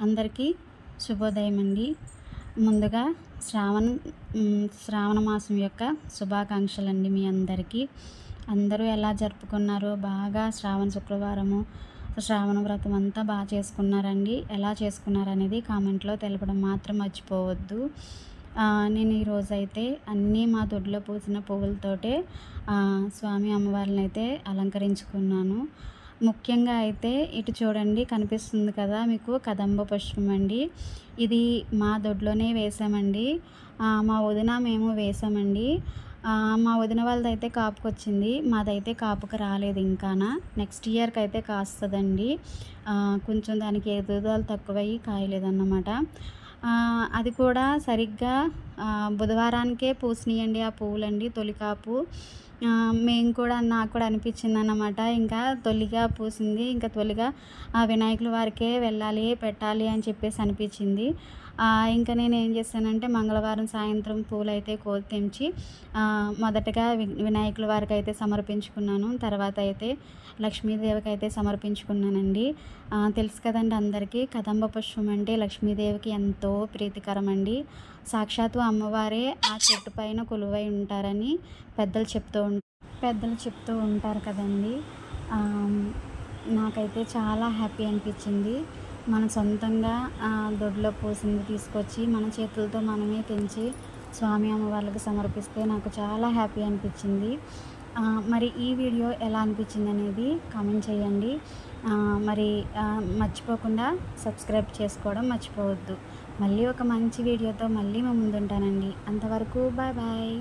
అందరికీ శుభోదయం అండి. ముందుగా శ్రావణ మాసం యొక్క శుభాకాంక్షలండి మీ అందరికీ. అందరూ ఎలా జరుపుకున్నారు? బాగా శ్రావణ శుక్రవారము శ్రావణ వ్రతం అంతా బాగా చేసుకున్నారండి. ఎలా చేసుకున్నారనేది కామెంట్లో తెలపడం మాత్రం మర్చిపోవద్దు. నేను ఈరోజైతే అన్నీ మా దొడ్లో పూసిన పువ్వులతోటే స్వామి అమ్మవారిని అయితే అలంకరించుకున్నాను. ముఖ్యంగా అయితే ఇటు చూడండి, కనిపిస్తుంది కదా మీకు, కదంబ పుష్పం అండి. ఇది మా దొడ్లోనే వేసామండి. మా వదిన మేము వేసామండి. మా వదిన వాళ్ళదైతే కాపుకొచ్చింది, మాదైతే కాపుకి రాలేదు. ఇంకానా నెక్స్ట్ ఇయర్కి అయితే కాస్తుందండి. కొంచెం దానికి ఎదుగుదల తక్కువయ్యి కాయలేదన్నమాట. అది కూడా సరిగ్గా బుధవారానికే పూసినాయండి ఆ పువ్వులండి, తొలి కాపు. నాకు కూడా అనిపించింది అన్నమాట, ఇంకా తొలిగా పూసింది, ఇంకా తొలిగా వినాయకుల వారికే వెళ్ళాలి, పెట్టాలి అని చెప్పేసి అనిపించింది. ఇంకా నేను ఏం చేశానంటే మంగళవారం సాయంత్రం పూలు అయితే తెంచి మొదటగా వినాయకుల వారికి అయితే సమర్పించుకున్నాను. తర్వాత అయితే లక్ష్మీదేవికి అయితే సమర్పించుకున్నానండి. తెలుసు కదండి అందరికీ, కదంబ పుష్పం అంటే లక్ష్మీదేవికి ఎంతో ప్రీతికరం అండి. సాక్షాత్తు అమ్మవారే ఆ చెట్టు పైన కొలువై ఉంటారని పెద్దలు చెప్తూ ఉంటారు కదండి. నాకైతే చాలా హ్యాపీ అనిపించింది. మన సొంతంగా దొడ్లో పూసింది తీసుకొచ్చి మన చేతులతో మనమే తెంచి స్వామి అమ్మవార్లకు సమర్పిస్తే నాకు చాలా హ్యాపీ అనిపించింది. మరి ఈ వీడియో ఎలా అనిపించింది అనేది కామెంట్ చేయండి. మరి మర్చిపోకుండా సబ్స్క్రైబ్ చేసుకోవడం మర్చిపోవద్దు. మళ్ళీ ఒక మంచి వీడియోతో మళ్ళీ మేము ముందుంటానండి. అంతవరకు బాయ్ బాయ్.